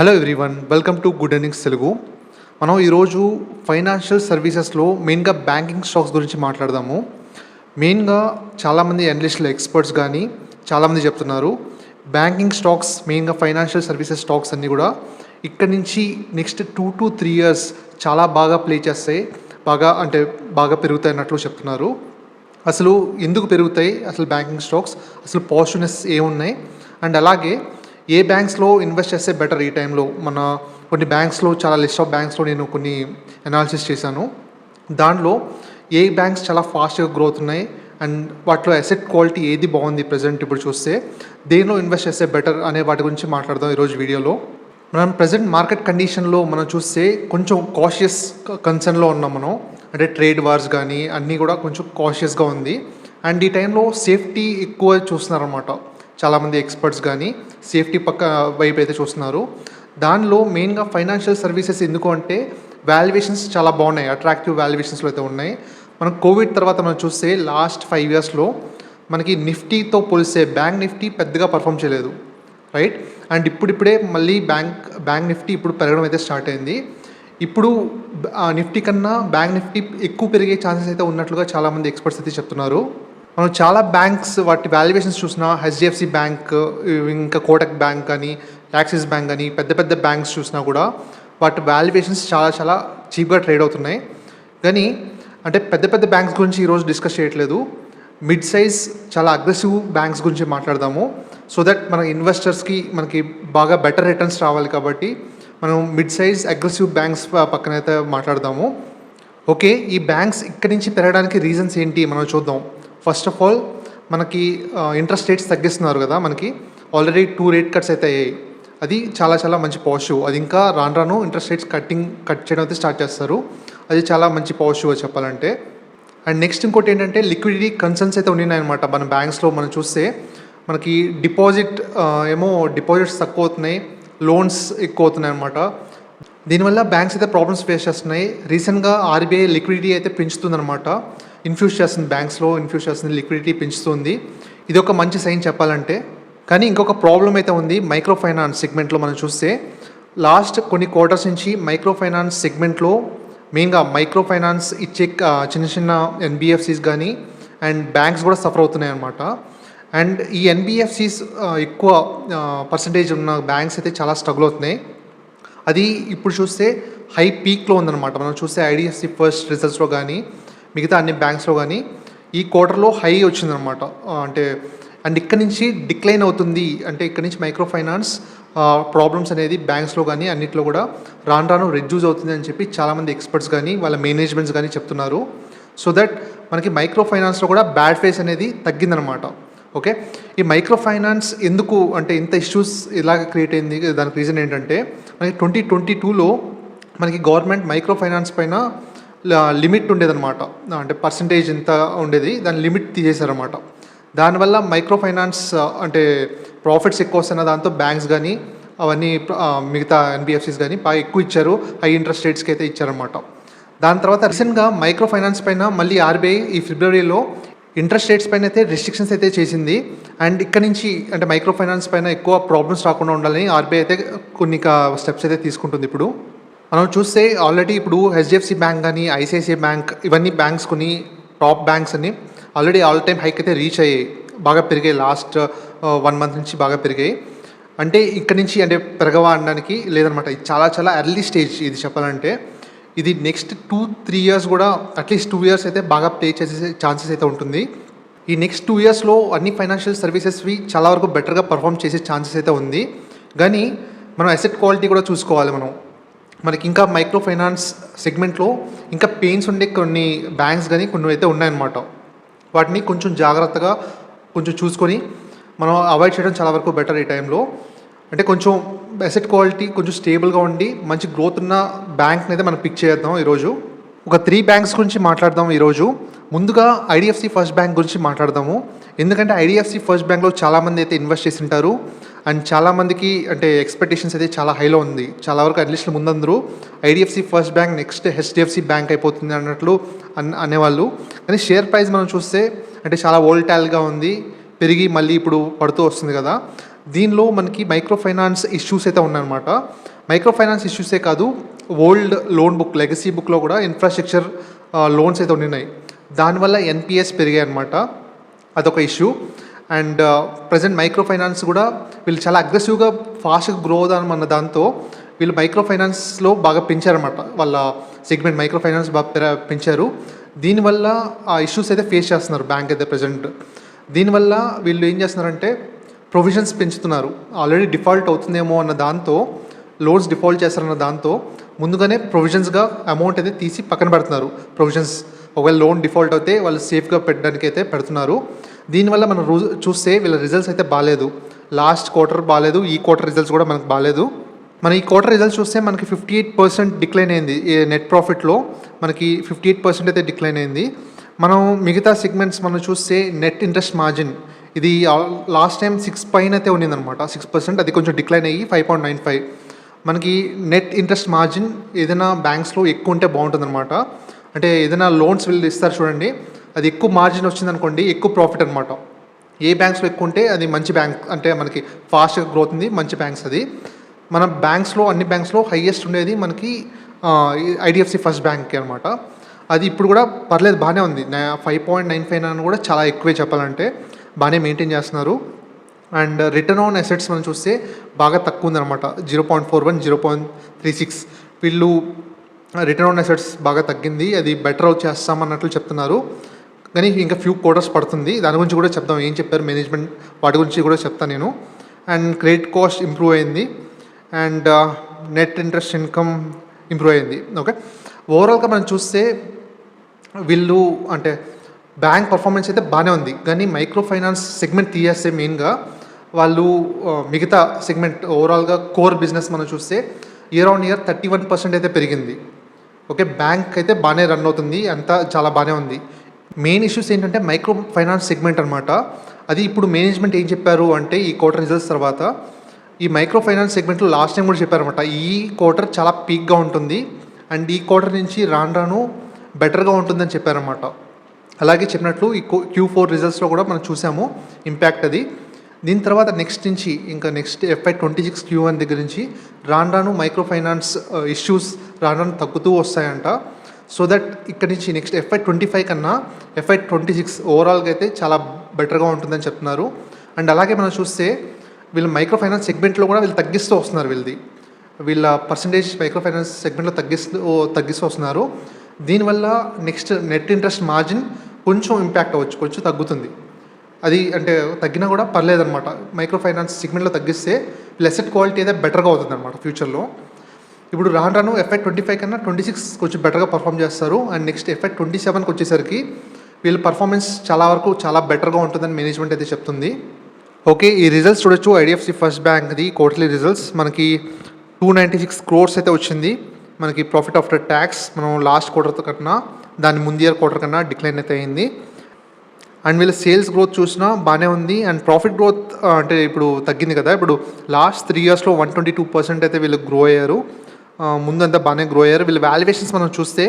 Hello everyone, welcome to good earnings Telugu. మనం ఈరోజు financial సర్వీసెస్లో మెయిన్గా బ్యాంకింగ్ స్టాక్స్ గురించి మాట్లాడదాము. మెయిన్గా చాలామంది అనలిస్టులు ఎక్స్పర్ట్స్ కానీ చాలామంది చెప్తున్నారు బ్యాంకింగ్ స్టాక్స్, మెయిన్గా ఫైనాన్షియల్ సర్వీసెస్ స్టాక్స్ అన్నీ కూడా ఇక్కడ నుంచి నెక్స్ట్ 2 to 3 years చాలా బాగా ప్లే చేస్తాయి, బాగా పెరుగుతాయి అన్నట్లు చెప్తున్నారు. అసలు ఎందుకు పెరుగుతాయి, అసలు బ్యాంకింగ్ స్టాక్స్ అసలు పాజిటివ్నెస్ ఏమున్నాయి, అండ్ అలాగే ఏ బ్యాంక్స్లో ఇన్వెస్ట్ చేస్తే బెటర్ ఈ టైంలో. మన కొన్ని బ్యాంక్స్లో, చాలా లిస్ట్ ఆఫ్ బ్యాంక్స్లో నేను కొన్ని అనాలిసిస్ చేశాను. దాంట్లో ఏ బ్యాంక్స్ చాలా ఫాస్ట్గా గ్రోత్ ఉన్నాయి అండ్ వాటిలో అసెట్ క్వాలిటీ ఏది బాగుంది ప్రజెంట్ ఇప్పుడు చూస్తే, దేనిలో ఇన్వెస్ట్ చేస్తే బెటర్ అనే వాటి గురించి మాట్లాడదాం ఈరోజు వీడియోలో. మనం ప్రజెంట్ మార్కెట్ కండిషన్లో మనం చూస్తే కొంచెం కాషియస్ కన్సర్న్లో ఉన్నాం మనం. అంటే ట్రేడ్ వార్స్ కానీ అన్నీ కూడా కొంచెం కాషియస్గా ఉంది. అండ్ ఈ టైంలో సేఫ్టీ ఎక్కువ చూస్తున్నారన్నమాట. చాలామంది ఎక్స్పర్ట్స్ కానీ సేఫ్టీ వైపు అయితే చూస్తున్నారు. దానిలో మెయిన్గా ఫైనాన్షియల్ సర్వీసెస్ ఎందుకు అంటే వాల్యుయేషన్స్ చాలా బాగున్నాయి, అట్రాక్టివ్ వాల్యుయేషన్స్లో అయితే ఉన్నాయి. మనం కోవిడ్ తర్వాత మనం చూస్తే లాస్ట్ 5 yearsలో మనకి నిఫ్టీతో పోలిస్తే బ్యాంక్ నిఫ్టీ పెద్దగా పర్ఫామ్ చేయలేదు, రైట్. అండ్ ఇప్పుడిప్పుడే మళ్ళీ బ్యాంక్ నిఫ్టీ ఇప్పుడు పెరగడం అయితే స్టార్ట్ అయింది. ఇప్పుడు నిఫ్టీ కన్నా బ్యాంక్ నిఫ్టీ ఎక్కువ పెరిగే ఛాన్సెస్ అయితే ఉన్నట్లుగా చాలామంది ఎక్స్పర్ట్స్ అయితే చెప్తున్నారు. మనం చాలా బ్యాంక్స్ వాటి వాల్యుయేషన్స్ చూసినా, హెచ్డిఎఫ్సి బ్యాంక్, ఇంకా కోటక్ బ్యాంక్ కానీ, యాక్సిస్ బ్యాంక్ కానీ, పెద్ద పెద్ద బ్యాంక్స్ చూసినా కూడా వాటి వాల్యుయేషన్స్ చాలా చాలా చీప్గా ట్రేడ్ అవుతున్నాయి. కానీ అంటే పెద్ద పెద్ద బ్యాంక్స్ గురించి ఈరోజు డిస్కస్ చేయట్లేదు, మిడ్ సైజ్ చాలా అగ్రెసివ్ బ్యాంక్స్ గురించి మాట్లాడదాము. సో దట్ మన ఇన్వెస్టర్స్కి మనకి బాగా బెటర్ రిటర్న్స్ రావాలి కాబట్టి మనం మిడ్ సైజ్ అగ్రెసివ్ బ్యాంక్స్ పక్కనైతే మాట్లాడదాము. ఓకే, ఈ బ్యాంక్స్ ఇక్కడి నుంచి పెరగడానికి రీజన్స్ ఏంటి మనం చూద్దాం. ఫస్ట్ ఆఫ్ ఆల్ మనకి ఇంట్రెస్ట్ రేట్స్ తగ్గిస్తున్నారు కదా, మనకి ఆల్రెడీ 2 rate cuts అయితే అయ్యాయి. అది చాలా చాలా మంచి పాజిటివ్. అది ఇంకా రాను ఇంట్రెస్ట్ రేట్స్ కట్ చేయడం అయితే స్టార్ట్ చేస్తారు. అది చాలా మంచి పాజిటివ్ చెప్పాలంటే. అండ్ నెక్స్ట్ ఇంకోటి ఏంటంటే లిక్విడిటీ కన్సర్న్స్ అయితే ఉన్నాయన్నమాట. మన బ్యాంక్స్లో మనం చూస్తే మనకి డిపాజిట్స్ తక్కువ అవుతున్నాయి, లోన్స్ ఎక్కువ అవుతున్నాయి అనమాట. దీనివల్ల బ్యాంక్స్ అయితే ప్రాబ్లమ్స్ ఫేస్ చేస్తున్నాయి. రీసెంట్గా ఆర్బీఐ లిక్విడిటీ అయితే పెంచుతుందన్నమాట, ఇన్ఫ్యూజ్ చేస్తుంది, లిక్విడిటీ పెంచుతుంది. ఇది ఒక మంచి సైన్ చెప్పాలంటే. కానీ ఇంకొక ప్రాబ్లం అయితే ఉంది మైక్రో ఫైనాన్స్ సెగ్మెంట్లో. మనం చూస్తే లాస్ట్ కొన్ని క్వార్టర్స్ నుంచి మైక్రో ఫైనాన్స్ సెగ్మెంట్లో మెయిన్గా మైక్రో ఫైనాన్స్ ఇచ్చే చిన్న చిన్న ఎన్బిఎఫ్సిస్ కానీ అండ్ బ్యాంక్స్ కూడా సఫర్ అవుతున్నాయి అన్నమాట. అండ్ ఈ ఎన్బిఎఫ్సిస్ ఎక్కువ పర్సంటేజ్ ఉన్న బ్యాంక్స్ అయితే చాలా స్ట్రగుల్ అవుతున్నాయి. అది ఇప్పుడు చూస్తే హై పీక్లో ఉందన్నమాట. మనం చూస్తే ఐడిఎఫ్సి ఫస్ట్ రిజల్ట్స్లో కానీ మిగతా అన్ని బ్యాంక్స్లో కానీ ఈ క్వార్టర్లో హై వచ్చిందనమాట. అండ్ ఇక్కడ నుంచి డిక్లైన్ అవుతుంది. అంటే ఇక్కడ నుంచి మైక్రో ఫైనాన్స్ ప్రాబ్లమ్స్ అనేది బ్యాంక్స్లో కానీ అన్నింటిలో కూడా రాను రెడ్యూస్ అవుతుంది అని చెప్పి చాలామంది ఎక్స్పర్ట్స్ కానీ వాళ్ళ మేనేజ్మెంట్స్ కానీ చెప్తున్నారు. సో దట్ మనకి మైక్రో ఫైనాన్స్లో కూడా బ్యాడ్ ఫేస్ అనేది తగ్గిందనమాట. ఓకే, ఈ మైక్రో ఫైనాన్స్ ఎందుకు అంటే ఇంత ఇష్యూస్ ఇలాగ క్రియేట్ అయింది, దానికి రీజన్ ఏంటంటే మనకి 2022లో మనకి గవర్నమెంట్ మైక్రో ఫైనాన్స్ పైన లిమిట్ ఉండేదన్నమాట. అంటే పర్సంటేజ్ ఎంత ఉండేది, దాని లిమిట్ తీసేశారన్నమాట. దానివల్ల మైక్రో ఫైనాన్స్ అంటే ప్రాఫిట్స్ ఎక్కువ వస్తున్న దాంతో బ్యాంక్స్ కానీ అవన్నీ మిగతా ఎన్బిఎఫ్సిస్ కానీ బాగా ఎక్కువ ఇచ్చారు, హై ఇంట్రెస్ట్ రేట్స్కి అయితే ఇచ్చారన్నమాట. దాని తర్వాత రీసెంట్గా మైక్రో ఫైనాన్స్ పైన మళ్ళీ ఆర్బీఐ ఈ ఫిబ్రవరిలో ఇంట్రెస్ట్ రేట్స్ పైన అయితే రెస్ట్రిక్షన్స్ అయితే చేసింది. అండ్ ఇక్కడ నుంచి అంటే మైక్రో ఫైనాన్స్ పైన ఎక్కువ ప్రాబ్లమ్స్ రాకుండా ఉండాలని ఆర్బీఐ అయితే కొన్ని స్టెప్స్ అయితే తీసుకుంటుంది. ఇప్పుడు మనం చూస్తే ఆల్రెడీ ఇప్పుడు హెచ్డిఎఫ్సి బ్యాంక్ కానీ, ఐసిఐసిఐ బ్యాంక్, ఇవన్నీ బ్యాంక్స్ కొన్ని టాప్ బ్యాంక్స్ అని ఆల్రెడీ ఆల్ టైమ్ హైక్ అయితే రీచ్ అయ్యాయి, బాగా పెరిగాయి. లాస్ట్ 1 month నుంచి బాగా పెరిగాయి. అంటే ఇక్కడ నుంచి అంటే పెరగవా అనడానికి లేదనమాట. ఇది చాలా చాలా ఎర్లీ స్టేజ్ ఇది చెప్పాలంటే. ఇది నెక్స్ట్ 2-3 years కూడా అట్లీస్ట్ 2 years అయితే బాగా ప్లే చేసే ఛాన్సెస్ అయితే ఉంటుంది. ఈ నెక్స్ట్ 2 yearsలో అన్ని ఫైనాన్షియల్ సర్వీసెస్వి చాలా వరకు బెటర్గా పర్ఫామ్ చేసే ఛాన్సెస్ అయితే ఉంది. కానీ మనం అసెట్ క్వాలిటీ కూడా చూసుకోవాలి. మనకి ఇంకా మైక్రో ఫైనాన్స్ సెగ్మెంట్లో ఇంకా పెయిన్స్ ఉండే కొన్ని బ్యాంక్స్ కానీ కొన్ని అయితే ఉన్నాయన్నమాట. వాటిని కొంచెం జాగ్రత్తగా చూసుకొని మనం అవాయిడ్ చేయడం చాలా వరకు బెటర్ ఈ టైంలో. అంటే కొంచెం అసెట్ క్వాలిటీ కొంచెం స్టేబుల్గా ఉండి మంచి గ్రోత్ ఉన్న బ్యాంక్ని అయితే మనం పిక్ చేద్దాం. ఈరోజు ఒక 3 బ్యాంక్స్ గురించి మాట్లాడదాం ఈరోజు. ముందుగా ఐడిఎఫ్సి ఫస్ట్ బ్యాంక్ గురించి మాట్లాడదాము. ఎందుకంటే ఐడిఎఫ్సి ఫస్ట్ బ్యాంక్లో చాలామంది అయితే ఇన్వెస్ట్ చేసి ఉంటారు అండ్ చాలామందికి అంటే ఎక్స్పెక్టేషన్స్ అయితే చాలా హైలో ఉంది. చాలా వరకు అట్లీస్ట్ ముందందరూ IDFC first bank next HDFC bank అయిపోతుంది అన్నట్లు అనేవాళ్ళు. కానీ షేర్ ప్రైస్ మనం చూస్తే అంటే చాలా వోల్టాయిల్గా ఉంది, పెరిగి మళ్ళీ ఇప్పుడు పడుతూ వస్తుంది కదా. దీనిలో మనకి మైక్రో ఫైనాన్స్ ఇష్యూస్ అయితే ఉన్నాయన్నమాట. మైక్రో ఫైనాన్స్ ఇష్యూసే కాదు, ఓల్డ్ లోన్ బుక్ లెగసీ బుక్లో కూడా ఇన్ఫ్రాస్ట్రక్చర్ లోన్స్ అయితే ఉన్నాయి. దానివల్ల ఎన్పిఎస్ పెరిగాయి అనమాట. అదొక issue. And present micro finance కూడా వీళ్ళు చాలా అగ్రెసివ్గా ఫాస్ట్గా గ్రో అవుదామన్న దాంతో వీళ్ళు మైక్రో ఫైనాన్స్లో బాగా పెంచారన్నమాట. వాళ్ళ సెగ్మెంట్ మైక్రో ఫైనాన్స్ బాగా పెంచారు. దీనివల్ల ఆ ఇష్యూస్ అయితే ఫేస్ చేస్తున్నారు బ్యాంక్ అయితే ప్రజెంట్. దీనివల్ల వీళ్ళు ఏం చేస్తున్నారంటే ప్రొవిజన్స్ పెంచుతున్నారు. ఆల్రెడీ డిఫాల్ట్ అవుతుందేమో అన్న దాంతో, లోన్స్ డిఫాల్ట్ చేస్తారన్న దాంతో ముందుగానే ప్రొవిజన్స్గా అమౌంట్ అయితే తీసి పక్కన పెడుతున్నారు. ప్రొవిజన్స్ ఒకవేళ లోన్ డిఫాల్ట్ అయితే వాళ్ళు సేఫ్గా పెట్టడానికి అయితే పెడుతున్నారు. దీనివల్ల మనం చూస్తే వీళ్ళ రిజల్ట్స్ అయితే బాగాలేదు. లాస్ట్ క్వార్టర్ బాగాలేదు, ఈ క్వార్టర్ రిజల్ట్స్ కూడా మనకు బాగాలేదు. మన ఈ క్వార్టర్ రిజల్ట్స్ చూస్తే మనకి 58% డిక్లైన్ అయింది. నెట్ ప్రాఫిట్లో మనకి 58% అయితే డిక్లైన్ అయింది. మనం మిగతా సెగ్మెంట్స్ మనం చూస్తే నెట్ ఇంట్రెస్ట్ మార్జిన్ ఇది లాస్ట్ టైం 6 పైన అయితే ఉన్నిందనమాట, 6%. అది కొంచెం డిక్లైన్ అయ్యి 5.95. మనకి నెట్ ఇంట్రెస్ట్ మార్జిన్ ఏదైనా బ్యాంక్స్లో ఎక్కువ ఉంటే బాగుంటుందన్నమాట. అంటే ఏదైనా లోన్స్ వీళ్ళు ఇస్తారు చూడండి, అది ఎక్కువ మార్జిన్ వచ్చిందనుకోండి ఎక్కువ ప్రాఫిట్ అనమాట. ఏ బ్యాంక్స్లో ఎక్కువ ఉంటే అది మంచి బ్యాంక్, అంటే మనకి ఫాస్ట్గా గ్రోత్ ఉంది, మంచి బ్యాంక్స్ అది. మన బ్యాంక్స్లో అన్ని బ్యాంక్స్లో హైయెస్ట్ ఉండేది మనకి ఐడిఎఫ్సి ఫస్ట్ బ్యాంక్ అనమాట. అది ఇప్పుడు కూడా పర్లేదు, బాగానే ఉంది. 5.95 అని కూడా చాలా ఎక్కువే చెప్పాలంటే, బాగానే మెయింటైన్ చేస్తున్నారు. అండ్ రిటర్న్ ఆన్ అసెట్స్ మనం చూస్తే బాగా తక్కువ ఉందన్నమాట, 0.41, 0.36. వీళ్ళు రిటర్న్ ఆన్ అసెట్స్ బాగా తగ్గింది, అది బెటర్ చేస్తామన్నట్లు చెప్తున్నారు. కానీ ఇంకా ఫ్యూ క్వార్టర్స్ పడుతుంది. దాని గురించి కూడా చెప్తాం, ఏం చెప్పారు మేనేజ్మెంట్, వాటి గురించి కూడా చెప్తాను నేను. అండ్ క్రెడిట్ కాస్ట్ ఇంప్రూవ్ అయింది. And net interest income improve అయింది. ఓకే, ఓవరాల్గా మనం చూస్తే వీళ్ళు అంటే బ్యాంక్ పర్ఫార్మెన్స్ అయితే బాగానే ఉంది. కానీ మైక్రో ఫైనాన్స్ సెగ్మెంట్ తీసేస్తే మెయిన్గా వాళ్ళు మిగతా సెగ్మెంట్ ఓవరాల్గా కోర్ బిజినెస్ మనం చూస్తే ఇయర్ ఆన్ ఇయర్ 31% అయితే పెరిగింది. ఓకే, బ్యాంక్ అయితే బాగానే రన్ అవుతుంది, అంతా చాలా బాగానే ఉంది. మెయిన్ ఇష్యూస్ ఏంటంటే మైక్రో ఫైనాన్స్ సెగ్మెంట్ అనమాట. అది ఇప్పుడు మేనేజ్మెంట్ ఏం చెప్పారు అంటే ఈ క్వార్టర్ రిజల్ట్స్ తర్వాత ఈ మైక్రో ఫైనాన్స్ సెగ్మెంట్లో లాస్ట్ టైం కూడా చెప్పారన్నమాట, ఈ క్వార్టర్ చాలా పీక్గా ఉంటుంది అండ్ ఈ క్వార్టర్ నుంచి రాను బెటర్గా ఉంటుందని చెప్పారన్నమాట. అలాగే చెప్పినట్లు ఈ Q4 రిజల్ట్స్లో కూడా మనం చూసాము ఇంపాక్ట్ అది. దీని తర్వాత నెక్స్ట్ నుంచి ఇంకా నెక్స్ట్ FY26 Q1 దగ్గర నుంచి రాను మైక్రో ఫైనాన్స్ ఇష్యూస్ రాను తగ్గుతూ వస్తాయంట. సో దట్ ఇక్కడ నుంచి నెక్స్ట్ FY25 కన్నా FY26 ఓవరాల్గా అయితే చాలా బెటర్గా ఉంటుందని చెప్తున్నారు. అండ్ అలాగే మనం చూస్తే వీళ్ళు మైక్రో ఫైనాన్స్ సెగ్మెంట్లో కూడా వీళ్ళు తగ్గిస్తూ వస్తున్నారు. వీళ్ళ పర్సంటేజ్ మైక్రో ఫైనాన్స్ సెగ్మెంట్లో తగ్గిస్తూ వస్తున్నారు. దీనివల్ల నెక్స్ట్ నెట్ ఇంట్రెస్ట్ మార్జిన్ కొంచెం ఇంపాక్ట్ అవ్వచ్చు, కొంచెం తగ్గుతుంది. అది అంటే తగ్గినా కూడా పర్లేదన్నమాట. మైక్రో ఫైనాన్స్ సెగ్మెంట్లో తగ్గిస్తే వీళ్ళ అసెట్ క్వాలిటీ అయితే బెటర్గా అవుతుంది అనమాట ఫ్యూచర్లో. ఇప్పుడు రాను FY25 కన్నా 26 కొంచెం బెటర్గా పర్ఫామ్ చేస్తారు. అండ్ నెక్స్ట్ FY27కి వచ్చేసరికి వీళ్ళ పర్ఫార్మెన్స్ చాలా బెటర్గా ఉంటుందని మేనేజ్మెంట్ అయితే చెప్తుంది. ఓకే, ఈ రిజల్ట్స్ చూడొచ్చు. ఐడిఎఫ్సి ఫస్ట్ బ్యాంక్ది క్వార్టర్లీ రిజల్ట్స్ మనకి 296 crores అయితే వచ్చింది. మనకి ప్రాఫిట్ ఆఫ్టర్ ట్యాక్స్ మనం లాస్ట్ క్వార్టర్తో కన్నా దాని ముందు ఇయర్ క్వార్టర్ కన్నా డిక్లైన్ అయితే అయింది. అండ్ వీళ్ళ సేల్స్ గ్రోత్ చూసినా బాగానే ఉంది. అండ్ ప్రాఫిట్ గ్రోత్ అంటే ఇప్పుడు తగ్గింది కదా, ఇప్పుడు లాస్ట్ 3 yearsలో 122% అయితే వీళ్ళు గ్రో అయ్యారు. ముందంతా బాగానే గ్రో అయ్యారు. వీళ్ళ వాల్యుయేషన్స్ మనం చూస్తే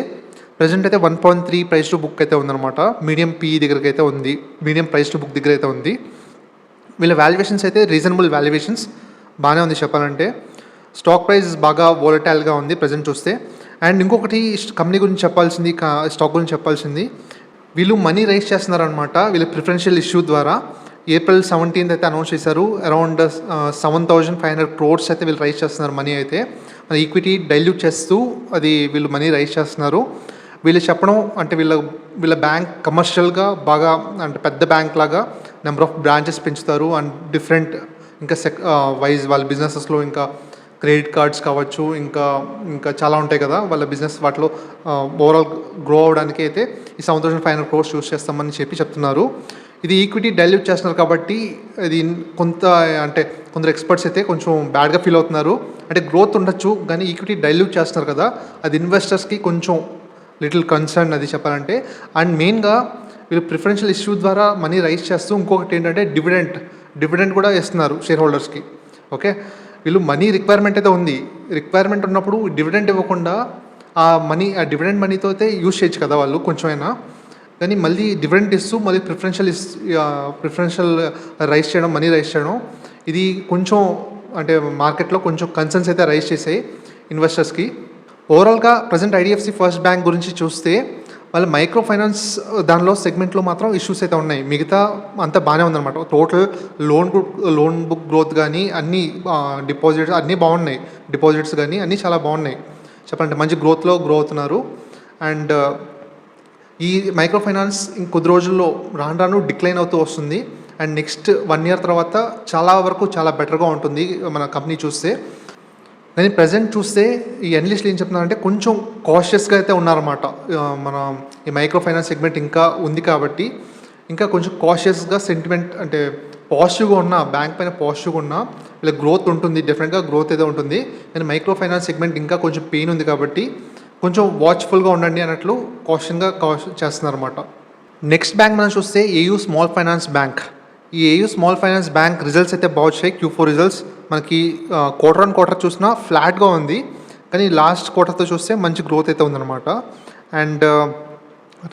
ప్రజెంట్ అయితే 1.3 ప్రైస్ టు బుక్ అయితే ఉందన్నమాట. మీడియం పీ దగ్గరికి అయితే ఉంది, మీడియం ప్రైస్ టు బుక్ దగ్గర అయితే ఉంది. వీళ్ళ వాల్యుయేషన్స్ అయితే రీజనబుల్ వాల్యుయేషన్స్, బాగానే ఉంది చెప్పాలంటే. స్టాక్ ప్రైస్ బాగా వోలటైల్గా ఉంది ప్రజెంట్ చూస్తే. అండ్ ఇంకొకటి కంపెనీ గురించి చెప్పాల్సింది, స్టాక్ గురించి చెప్పాల్సింది, వీళ్ళు మనీ రైజ్ చేస్తున్నారనమాట. వీళ్ళ ప్రిఫరెన్షియల్ ఇష్యూ ద్వారా April 17th అయితే అనౌన్స్ చేశారు. అరౌండ్ 7,500 crores అయితే వీళ్ళు రైజ్ చేస్తున్నారు మనీ అయితే. మన ఈక్విటీ డైల్యూట్ చేస్తూ అది వీళ్ళు మనీ రైజ్ చేస్తున్నారు. వీళ్ళు చెప్పడం అంటే వీళ్ళ బ్యాంక్ కమర్షియల్గా బాగా అంటే పెద్ద బ్యాంక్ లాగా నెంబర్ ఆఫ్ బ్రాంచెస్ పెంచుతారు. అండ్ డిఫరెంట్ ఇంకా వైజ్ వాళ్ళ బిజినెసెస్లో ఇంకా క్రెడిట్ కార్డ్స్ కావచ్చు, ఇంకా చాలా ఉంటాయి కదా వాళ్ళ బిజినెస్, వాటిలో ఓవరాల్ గ్రో అవడానికి అయితే ఈ 7,500 crores యూస్ చేస్తామని చెప్తున్నారు. ఇది ఈక్విటీ డైల్యూట్ చేస్తున్నారు కాబట్టి ఇది కొందరు ఎక్స్పర్ట్స్ అయితే కొంచెం బ్యాడ్గా ఫీల్ అవుతున్నారు. అంటే గ్రోత్ ఉండొచ్చు కానీ ఈక్విటీ డైల్యూట్ చేస్తున్నారు కదా, అది ఇన్వెస్టర్స్కి కొంచెం లిటిల్ కన్సర్న్ అది చెప్పాలంటే. అండ్ మెయిన్గా వీళ్ళు ప్రిఫరెన్షియల్ ఇష్యూ ద్వారా మనీ రైజ్ చేస్తూ ఇంకొకటి ఏంటంటే డివిడెండ్ కూడా ఇస్తున్నారు షేర్ హోల్డర్స్కి. ఓకే, వీళ్ళు మనీ రిక్వైర్మెంట్ అయితే ఉంది. రిక్వైర్మెంట్ ఉన్నప్పుడు డివిడెండ్ ఇవ్వకుండా ఆ డివిడెండ్ మనీతో అయితే యూజ్ చేయొచ్చు కదా వాళ్ళు కొంచెమైనా. కానీ మళ్ళీ డివిడెండ్ ఇస్తూ మళ్ళీ ప్రిఫరెన్షియల్ రైజ్ చేయడం, మనీ రైజ్ చేయడం, ఇది కొంచెం అంటే మార్కెట్లో కొంచెం కన్సర్న్స్ అయితే రైజ్ చేసాయి ఇన్వెస్టర్స్కి. ఓవరాల్గా ప్రజెంట్ ఐడిఎఫ్సి ఫస్ట్ బ్యాంక్ గురించి చూస్తే వాళ్ళ మైక్రో ఫైనాన్స్ దానిలో సెగ్మెంట్లో మాత్రం ఇష్యూస్ అయితే ఉన్నాయి. మిగతా అంతా బాగానే ఉందన్నమాట. టోటల్ లోన్ బుక్ గ్రోత్ కానీ అన్నీ డిపాజిట్స్ అన్నీ బాగున్నాయి. డిపాజిట్స్ కానీ అన్నీ చాలా బాగున్నాయి చెప్పాలంటే. మంచి గ్రోత్లో గ్రో అవుతున్నారు. అండ్ ఈ మైక్రో ఫైనాన్స్ ఇంకొద్ది రోజుల్లో రాను రాను డిక్లైన్ అవుతూ వస్తుంది. అండ్ నెక్స్ట్ 1 year తర్వాత చాలా వరకు చాలా బెటర్గా ఉంటుంది మన కంపెనీ చూస్తే. కానీ ప్రజెంట్ చూస్తే ఈ అనలిస్టులు ఏం చెప్తున్నారంటే కొంచెం కాషియస్గా అయితే ఉన్నారన్నమాట. మన ఈ మైక్రో ఫైనాన్స్ సెగ్మెంట్ ఇంకా ఉంది కాబట్టి ఇంకా కొంచెం కాషియస్గా సెంటిమెంట్ అంటే పాజిటివ్గా ఉన్న బ్యాంక్ పైన పాజిటివ్గా ఉన్న వీళ్ళ గ్రోత్ ఉంటుంది, డెఫినెట్గా గ్రోత్ అయితే ఉంటుంది. కానీ మైక్రో ఫైనాన్స్ సెగ్మెంట్ ఇంకా కొంచెం పెయిన్ ఉంది కాబట్టి కొంచెం వాచ్ఫుల్గా ఉండండి అన్నట్లు కాషన్గా చేస్తున్నారన్నమాట. నెక్స్ట్ బ్యాంక్ మనం చూస్తే ఏయూ స్మాల్ ఫైనాన్స్ బ్యాంక్. ఈ AU small finance bank results అయితే బాగా వచ్చాయి. Q4 రిజల్ట్స్ మనకి క్వార్టర్ ఆన్ క్వార్టర్ చూసినా ఫ్లాట్గా ఉంది. కానీ లాస్ట్ క్వార్టర్తో చూస్తే మంచి గ్రోత్ అయితే ఉందన్నమాట. అండ్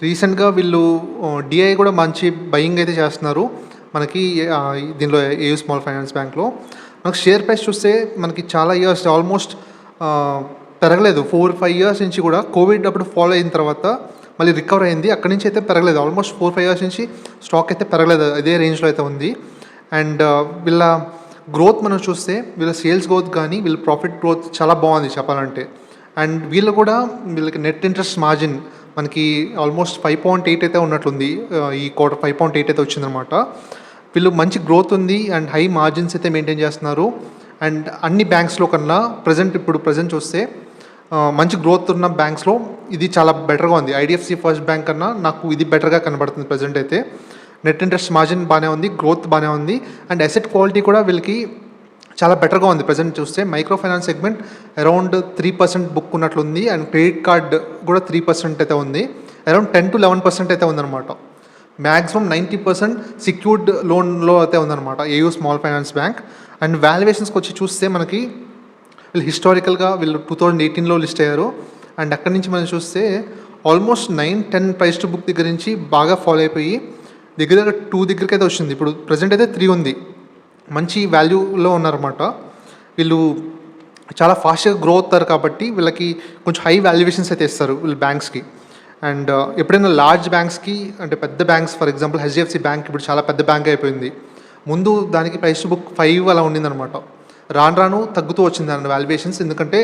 రీసెంట్గా వీళ్ళు డిఐ కూడా మంచి బయింగ్ అయితే చేస్తున్నారు మనకి దీనిలో ఏయూ స్మాల్ ఫైనాన్స్ బ్యాంక్లో. మనకు షేర్ ప్రైస్ చూస్తే మనకి చాలా ఇయర్స్ ఆల్మోస్ట్ పెరగలేదు. 4-5 years నుంచి కూడా కోవిడ్ అప్పుడు ఫాలో అయిన తర్వాత మళ్ళీ రికవర్ అయింది. అక్కడి నుంచి అయితే పెరగలేదు. ఆల్మోస్ట్ 4-5 years నుంచి స్టాక్ అయితే పెరగలేదు, అదే రేంజ్లో అయితే ఉంది. అండ్ వీళ్ళ గ్రోత్ మనం చూస్తే వీళ్ళ సేల్స్ గ్రోత్ కానీ వీళ్ళ ప్రాఫిట్ గ్రోత్ చాలా బాగుంది చెప్పాలంటే. అండ్ వీళ్ళకి నెట్ ఇంట్రెస్ట్ మార్జిన్ మనకి ఆల్మోస్ట్ 5.8 అయితే ఉన్నట్లుంది. ఈ క్వార్టర్ 5.8 అయితే వచ్చిందనమాట. వీళ్ళు మంచి గ్రోత్ ఉంది అండ్ హై మార్జిన్స్ అయితే మెయింటైన్ చేస్తున్నారు. అండ్ అన్ని బ్యాంక్స్లో కన్నా ప్రజెంట్ చూస్తే మంచి గ్రోత్ ఉన్న బ్యాంక్స్లో ఇది చాలా బెటర్గా ఉంది. ఐడిఎఫ్సి ఫస్ట్ బ్యాంక్ కన్నా నాకు ఇది బెటర్గా కనబడుతుంది ప్రజెంట్ అయితే. నెట్ ఇంట్రెస్ట్ మార్జిన్ బాగానే ఉంది, గ్రోత్ బాగానే ఉంది. అండ్ అసెట్ క్వాలిటీ కూడా వీళ్ళకి చాలా బెటర్గా ఉంది ప్రజెంట్ చూస్తే. Micro finance segment around 3% book ఉన్నట్లుంది. అండ్ క్రెడిట్ కార్డ్ కూడా 3% అయితే ఉంది. అరౌండ్ 10-11% అయితే ఉందన్నమాట. మ్యాక్సిమం 90% సెక్యూర్డ్ లోన్లో అయితే ఉందన్నమాట AU small finance bank. And వాల్యుయేషన్స్కి వచ్చి చూస్తే మనకి వీళ్ళు హిస్టారికల్గా 2018లో లిస్ట్ అయ్యారు. అండ్ అక్కడి నుంచి మనం చూస్తే ఆల్మోస్ట్ 9-10 ప్రైస్ టు బుక్ దగ్గర నుంచి బాగా ఫాలో అయిపోయి దగ్గర 2 దగ్గరికి అయితే వచ్చింది. ఇప్పుడు ప్రజెంట్ అయితే 3 ఉంది. మంచి వాల్యూలో ఉన్నారన్నమాట. వీళ్ళు చాలా ఫాస్ట్గా గ్రో అవుతారు కాబట్టి వీళ్ళకి కొంచెం హై వాల్యుయేషన్స్ అయితే ఇస్తారు వీళ్ళు బ్యాంక్స్కి. అండ్ ఎప్పుడైనా లార్జ్ బ్యాంక్స్కి అంటే పెద్ద banks for example HDFC bank ఇప్పుడు చాలా పెద్ద బ్యాంక్ అయిపోయింది. ముందు దానికి ప్రైస్ టు బుక్ 5 అలా ఉండిందనమాట. రాను తగ్గుతూ వచ్చింది దాని వాల్యుయేషన్స్. ఎందుకంటే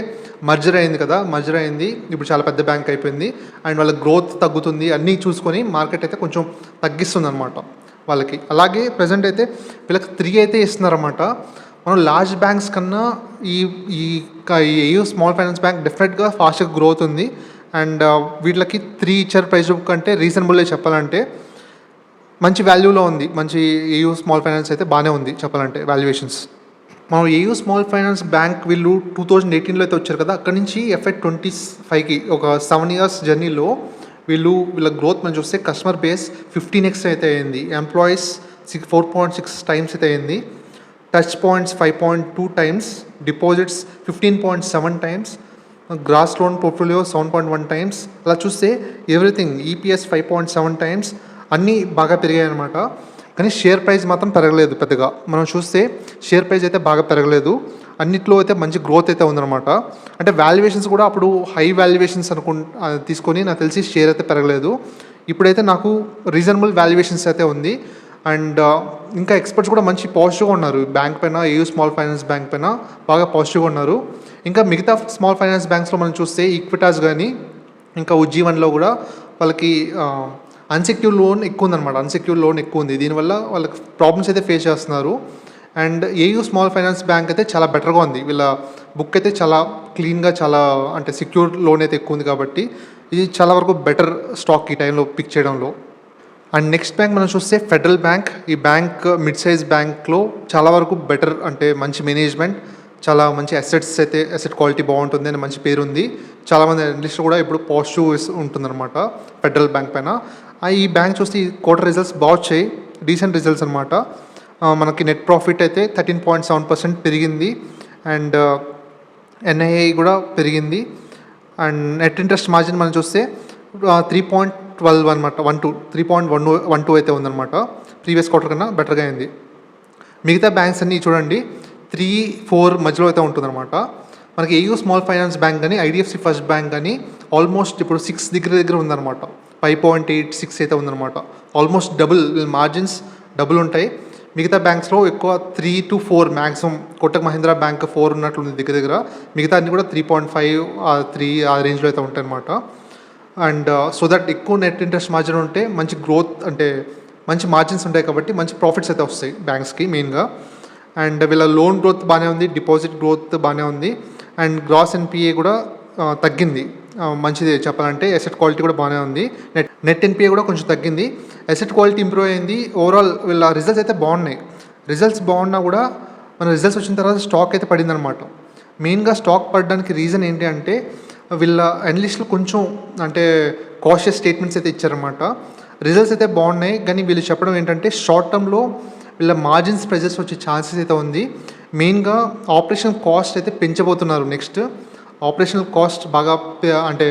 మర్జర్ అయింది ఇప్పుడు చాలా పెద్ద బ్యాంక్ అయిపోయింది. అండ్ వాళ్ళ గ్రోత్ తగ్గుతుంది, అన్నీ చూసుకొని మార్కెట్ అయితే కొంచెం తగ్గిస్తుంది అనమాట వాళ్ళకి. అలాగే ప్రజెంట్ అయితే వీళ్ళకి 3 అయితే ఇస్తున్నారన్నమాట. మనం లార్జ్ బ్యాంక్స్ కన్నా ఈ ఏయూ స్మాల్ ఫైనాన్స్ బ్యాంక్ డెఫినెట్గా ఫాస్ట్గా గ్రోత్ ఉంది. అండ్ వీళ్ళకి 3 ఇచ్చారు ప్రైస్ బుక్ అంటే రీజనబుల్గా చెప్పాలంటే. మంచి వాల్యూలో ఉంది. మంచి ఏయూ స్మాల్ ఫైనాన్స్ అయితే బాగానే ఉంది చెప్పాలంటే వాల్యుయేషన్స్. మనం ఏయూ స్మాల్ ఫైనాన్స్ బ్యాంక్ వీళ్ళు 2018లో అయితే వచ్చారు కదా, అక్కడి నుంచి FY25కి ఒక 7 years జర్నీలో వీళ్ళ గ్రోత్ మనం చూస్తే కస్టమర్ బేస్ 15x అయితే అయింది. ఎంప్లాయీస్ 4.6 times అయితే అయింది. Touch points 5.2 times. Deposits 15.7 times. Gross loan portfolio 7.1 times. అలా చూస్తే ఎవ్రీథింగ్ EPS 5.7 times అన్నీ బాగా పెరిగాయి అనమాట. కానీ షేర్ ప్రైస్ మాత్రం పెరగలేదు పెద్దగా. మనం చూస్తే షేర్ ప్రైస్ అయితే బాగా పెరగలేదు. అన్నిట్లో అయితే మంచి గ్రోత్ అయితే ఉందన్నమాట. అంటే వాల్యుయేషన్స్ కూడా అప్పుడు హై వాల్యుయేషన్స్ తీసుకొని నాకు తెలిసి షేర్ అయితే పెరగలేదు. ఇప్పుడైతే నాకు రీజనబుల్ వాల్యుయేషన్స్ అయితే ఉంది. అండ్ ఇంకా ఎక్స్పర్ట్స్ కూడా మంచి పాజిటివ్గా ఉన్నారు బ్యాంక్ పైన. ఏయూ స్మాల్ ఫైనాన్స్ బ్యాంక్ పైన బాగా పాజిటివ్గా ఉన్నారు. ఇంకా మిగతా స్మాల్ ఫైనాన్స్ బ్యాంక్స్లో మనం చూస్తే ఈక్విటాస్ కానీ ఇంకా ఉజ్జీవన్లో కూడా వాళ్ళకి అన్సెక్యూర్డ్ లోన్ ఎక్కువ ఉంది. దీనివల్ల వాళ్ళకి ప్రాబ్లమ్స్ అయితే ఫేస్ చేస్తున్నారు. And AU small finance bank అయితే చాలా బెటర్గా ఉంది. వీళ్ళ బుక్ అయితే చాలా క్లీన్గా చాలా అంటే సెక్యూర్ లోన్ అయితే ఎక్కువ ఉంది కాబట్టి ఇది చాలా వరకు బెటర్ స్టాక్ ఈ టైంలో పిక్ చేయడంలో. అండ్ నెక్స్ట్ బ్యాంక్ మనం చూస్తే ఫెడరల్ బ్యాంక్. ఈ బ్యాంక్ మిడ్ సైజ్ బ్యాంక్లో చాలా వరకు బెటర్ అంటే మంచి మేనేజ్మెంట్, చాలా మంచి అసెట్ క్వాలిటీ బాగుంటుంది అని మంచి పేరు ఉంది. చాలామంది అనలిస్ట్ కూడా ఇప్పుడు పాజిటివ్ ఉంటుందన్నమాట ఫెడరల్ బ్యాంక్ పైన. ఈ బ్యాంక్ చూస్తే ఈ క్వార్టర్ రిజల్ట్స్ బాగా వచ్చాయి, డీసెంట్ రిజల్ట్స్ అనమాట. మనకి నెట్ ప్రాఫిట్ అయితే 13.7% పెరిగింది. అండ్ NII కూడా పెరిగింది. అండ్ నెట్ ఇంట్రెస్ట్ మార్జిన్ మనం చూస్తే 3.12 అనమాట. 3.12 అయితే ఉందన్నమాట. ప్రీవియస్ క్వార్టర్ కన్నా బెటర్గా అయింది. మిగతా బ్యాంక్స్ అన్నీ చూడండి 3-4 మధ్యలో అయితే ఉంటుందన్నమాట. మనకి ఏయూ స్మాల్ ఫైనాన్స్ బ్యాంక్ కానీ ఐడిఎఫ్సి ఫస్ట్ బ్యాంక్ కానీ ఆల్మోస్ట్ ఇప్పుడు 6 దగ్గర ఉందన్నమాట. 5.86 అయితే ఉందన్నమాట. ఆల్మోస్ట్ డబుల్ మార్జిన్స్ డబుల్ ఉంటాయి. మిగతా బ్యాంక్స్లో ఎక్కువ 3 to 4 maximum. Kotak Mahindra bank 4 ఉన్నట్లుంది దగ్గర. మిగతా అన్ని కూడా 3.5 3 ఆ రేంజ్లో అయితే ఉంటాయి అనమాట. అండ్ సో దట్ ఎక్కువ నెట్ ఇంట్రెస్ట్ మార్జిన్ ఉంటే మంచి గ్రోత్, అంటే మంచి మార్జిన్స్ ఉంటాయి కాబట్టి మంచి ప్రాఫిట్స్ అయితే వస్తాయి బ్యాంక్స్కి మెయిన్గా. అండ్ వీళ్ళ లోన్ గ్రోత్ బాగానే ఉంది, డిపాజిట్ గ్రోత్ బాగానే ఉంది. అండ్ గ్రాస్ ఎన్పిఏ కూడా తగ్గింది, మంచిది చెప్పాలంటే. అసెట్ క్వాలిటీ కూడా బాగానే ఉంది. నెట్ ఎన్పిఏ కూడా కొంచెం తగ్గింది. అసెట్ క్వాలిటీ ఇంప్రూవ్ అయింది. ఓవరాల్ వీళ్ళ రిజల్ట్స్ అయితే బాగున్నాయి. రిజల్ట్స్ బాగున్నా కూడా మన రిజల్ట్స్ వచ్చిన తర్వాత స్టాక్ అయితే పడింది అనమాట. మెయిన్గా స్టాక్ పడడానికి రీజన్ ఏంటి అంటే వీళ్ళ అనలిస్టులు కొంచెం అంటే కాషియస్ స్టేట్మెంట్స్ అయితే ఇచ్చారన్నమాట. రిజల్ట్స్ అయితే బాగున్నాయి, కానీ వీళ్ళు చెప్పడం ఏంటంటే షార్ట్ టర్మ్లో వీళ్ళ మార్జిన్స్ ప్రెజర్స్ వచ్చే ఛాన్సెస్ అయితే ఉంది. మెయిన్గా ఆపరేషన్ కాస్ట్ అయితే పెంచబోతున్నారు. నెక్స్ట్ ఆపరేషనల్ కాస్ట్ బాగా అంటే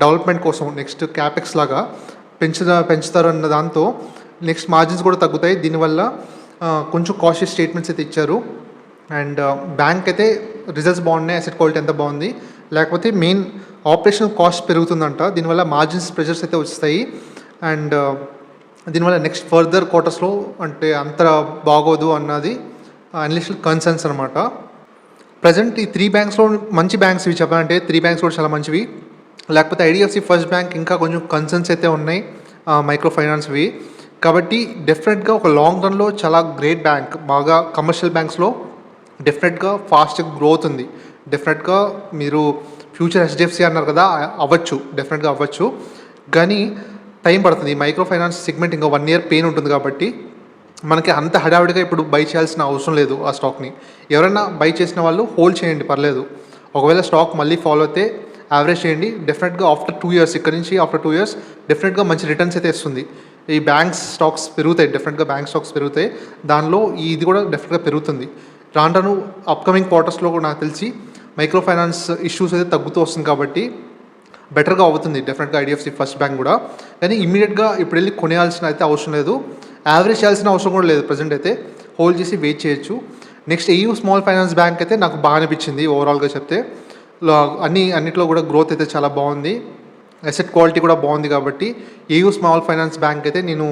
డెవలప్మెంట్ కోసం నెక్స్ట్ క్యాపెక్స్ లాగా పెంచుతారు అన్న దాంతో నెక్స్ట్ మార్జిన్స్ కూడా తగ్గుతాయి. దీనివల్ల కొంచెం కాషియస్ స్టేట్మెంట్స్ అయితే ఇచ్చారు. అండ్ బ్యాంక్ అయితే రిజల్ట్స్ బాగున్నాయి, అసెట్ క్వాలిటీ ఎంత బాగుంది. లేకపోతే మెయిన్ ఆపరేషనల్ కాస్ట్ పెరుగుతుందంట, దీనివల్ల మార్జిన్స్ ప్రెజర్స్ అయితే వస్తాయి. అండ్ దీనివల్ల నెక్స్ట్ ఫర్దర్ క్వార్టర్స్లో అంటే అంత బాగోదు అన్నది అనలిస్టుల కన్సర్న్స్ అనమాట. ప్రజెంట్ ఈ 3 బ్యాంక్స్లో మంచి బ్యాంక్స్ ఇవి చెప్పాలంటే 3 బ్యాంక్స్ కూడా చాలా మంచివి. లేకపోతే ఐడిఎఫ్సి ఫస్ట్ బ్యాంక్ ఇంకా కొంచెం కన్సర్న్స్ అయితే ఉన్నాయి మైక్రో ఫైనాన్స్వి. కాబట్టి డెఫినెట్గా ఒక లాంగ్ రన్లో చాలా గ్రేట్ బ్యాంక్, బాగా కమర్షియల్ బ్యాంక్స్లో డెఫినెట్గా ఫాస్ట్ గ్రోత్ ఉంది. డెఫినెట్గా మీరు ఫ్యూచర్ హెచ్డిఎఫ్సి అన్నారు కదా, అవ్వచ్చు, డెఫినెట్గా అవ్వచ్చు. కానీ టైం పడుతుంది. మైక్రో ఫైనాన్స్ సెగ్మెంట్ ఇంకా 1 year పెయిన్ ఉంటుంది కాబట్టి మనకి అంత హడావిడిగా ఇప్పుడు బై చేయాల్సిన అవసరం లేదు ఆ స్టాక్ని. ఎవరైనా బై చేసిన వాళ్ళు హోల్డ్ చేయండి, పర్లేదు. ఒకవేళ స్టాక్ మళ్ళీ ఫాలో అయితే యావరేజ్ చేయండి. డెఫినెట్గా ఆఫ్టర్ 2 years, ఇక్కడ నుంచి ఆఫ్టర్ 2 years డెఫినెట్గా మంచి రిటర్న్స్ అయితే ఇస్తుంది. ఈ బ్యాంక్స్ స్టాక్స్ పెరుగుతాయి, డెఫినెట్గా బ్యాంక్ స్టాక్స్ పెరుగుతాయి. దానిలో ఇది కూడా డెఫినెట్గా పెరుగుతుంది. రాను అప్కమింగ్ క్వార్టర్స్లో కూడా నాకు తెలిసి మైక్రో ఫైనాన్స్ ఇష్యూస్ అయితే తగ్గుతూ వస్తుంది కాబట్టి బెటర్గా అవుతుంది డెఫినెట్గా ఐడిఎఫ్సి ఫస్ట్ బ్యాంక్ కూడా. కానీ ఇమీడియట్గా ఇప్పుడు వెళ్ళి కొనేయాల్సిన అయితే అవసరం లేదు, యావరేజ్ చేయాల్సిన అవసరం కూడా లేదు. ప్రజెంట్ అయితే హోల్డ్ చేసి వెయిట్ చేయొచ్చు. Next AU small finance bank అయితే నాకు బాగా అనిపించింది ఓవరాల్గా చెప్తే. అన్నిట్లో కూడా గ్రోత్ అయితే చాలా బాగుంది, అసెట్ క్వాలిటీ కూడా బాగుంది. కాబట్టి ఏయూ స్మాల్ ఫైనాన్స్ బ్యాంక్ అయితే నేను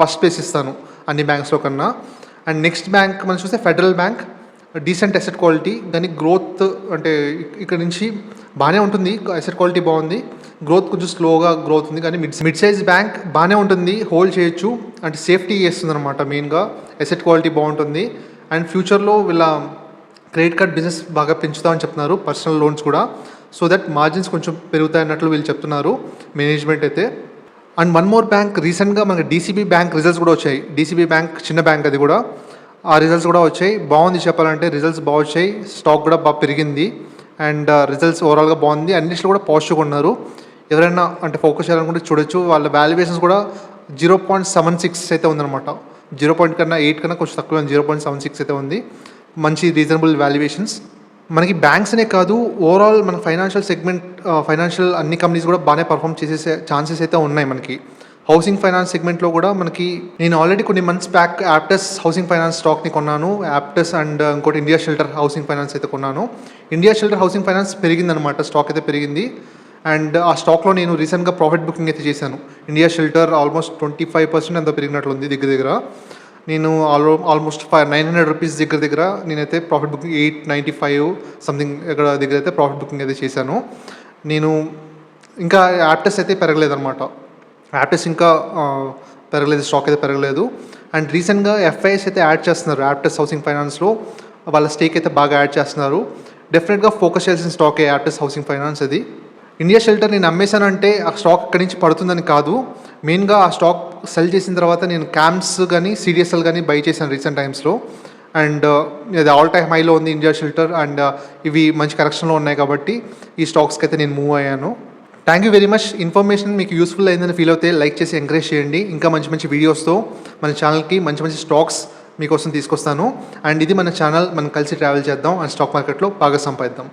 ఫస్ట్ ప్లేస్ ఇస్తాను అన్ని బ్యాంక్స్లో కన్నా. అండ్ నెక్స్ట్ బ్యాంక్ మనం చూస్తే federal bank, decent asset quality, కానీ గ్రోత్ అంటే ఇక్కడ నుంచి బాగానే ఉంటుంది. అసెట్ క్వాలిటీ బాగుంది, గ్రోత్ కొంచెం స్లోగా గ్రోత్ ఉంది. కానీ మిడ్ సైజ్ బ్యాంక్ బాగానే ఉంటుంది, హోల్డ్ చేయొచ్చు. అంటే సేఫ్టీ చేస్తుంది అనమాట మెయిన్గా. అసెట్ క్వాలిటీ బాగుంటుంది. అండ్ ఫ్యూచర్లో వీళ్ళ క్రెడిట్ కార్డ్ బిజినెస్ బాగా పెంచుతామని చెప్తున్నారు, పర్సనల్ లోన్స్ కూడా. సో దట్ మార్జిన్స్ కొంచెం పెరుగుతాయి అన్నట్లు వీళ్ళు చెప్తున్నారు మేనేజ్మెంట్ అయితే. అండ్ వన్ మోర్ బ్యాంక్, రీసెంట్గా మనకి డీసీబీ బ్యాంక్ రిజల్ట్స్ కూడా వచ్చాయి. డీసీబీ బ్యాంక్ చిన్న బ్యాంక్, అది కూడా ఆ రిజల్ట్స్ కూడా వచ్చాయి. బాగుంది చెప్పాలంటే, రిజల్ట్స్ బాగా వచ్చాయి, స్టాక్ కూడా బాగా పెరిగింది. అండ్ రిజల్ట్స్ ఓవరాల్గా బాగుంది. అన్నింటిలో కూడా పాజిటివ్గా ఉన్నారు. ఎవరైనా అంటే ఫోకస్ చేయాలనుకుంటే చూడొచ్చు. వాళ్ళ వాల్యుయేషన్స్ కూడా 0.76 అయితే ఉందన్నమాట. 0.8 కన్నా కొంచెం తక్కువ, 0.76 అయితే ఉంది. మంచి రీజనబుల్ వాల్యుయేషన్స్. మనకి బ్యాంక్స్నే కాదు, ఓవరాల్ మన ఫైనాన్షియల్ సెగ్మెంట్, ఫైనాన్షియల్ అన్ని కంపెనీస్ కూడా బాగానే పర్ఫామ్ చేసే ఛాన్సెస్ అయితే ఉన్నాయి మనకి. హౌసింగ్ ఫైనాన్స్ సెగ్మెంట్లో కూడా మనకి నేను ఆల్రెడీ కొన్ని months back Aptus housing finance స్టాక్ని కొన్నాను. యాప్టస్ అండ్ ఇంకోటి ఇండియా షెల్టర్ హౌసింగ్ ఫైనాన్స్ అయితే కొన్నాను. ఇండియా షెల్టర్ హౌసింగ్ ఫైనాన్స్ పెరిగిందనమాట, స్టాక్ అయితే పెరిగింది. అండ్ ఆ స్టాక్లో నేను రీసెంట్గా ప్రాఫిట్ బుకింగ్ అయితే చేశాను. ఇండియా షెల్టర్ ఆల్మోస్ట్ 25% ఎంతో పెరిగినట్లుంది దగ్గర. నేను ఆల్మోస్ట్ 900 రూపీస్ దగ్గర నేనైతే ప్రాఫిట్ బుకింగ్ 895 సంథింగ్ దగ్గర అయితే ప్రాఫిట్ బుకింగ్ అయితే చేశాను. నేను ఇంకా యాప్టస్ అయితే పెరగలేదన్నమాట. యాప్టస్ ఇంకా పెరగలేదు, స్టాక్ అయితే పెరగలేదు. అండ్ రీసెంట్గా ఎఫ్ఐఎస్ అయితే యాడ్ చేస్తున్నారు యాప్టస్ హౌసింగ్ ఫైనాన్స్లో, వాళ్ళ స్టేక్ అయితే బాగా యాడ్ చేస్తున్నారు. డెఫినెట్గా ఫోకస్ చేయాల్సిన స్టాకే యాప్టస్ హౌసింగ్ ఫైనాన్స్. అది ఇండియా షెల్టర్ నేను అమ్మేశానంటే ఆ స్టాక్ ఇక్కడి నుంచి పడుతుందని కాదు, మెయిన్గా ఆ స్టాక్ సెల్ చేసిన తర్వాత నేను క్యామ్స్ కానీ సిడిఎస్ఎల్ కానీ బై చేశాను రీసెంట్ టైమ్స్లో. అండ్ ఇది ఆల్ టైమ్ హైలో ఉంది ఇండియా షెల్టర్. అండ్ ఇవి మంచి కరెక్షన్లో ఉన్నాయి కాబట్టి ఈ స్టాక్స్కి అయితే నేను మూవ్ అయ్యాను. Thank you very much. Information మీకు యూస్ఫుల్ అయిందని ఫీల్ అవుతే లైక్ చేసి ఎంకరేజ్ చేయండి. ఇంకా మంచి మంచి వీడియోస్తో మన ఛానల్కి మంచి మంచి స్టాక్స్ మీకోసం తీసుకొస్తాను. అండ్ ఇది మన ఛానల్, మనం కలిసి ట్రావెల్ చేద్దాం అండ్ స్టాక్ మార్కెట్లో బాగా సంపాదిద్దాం.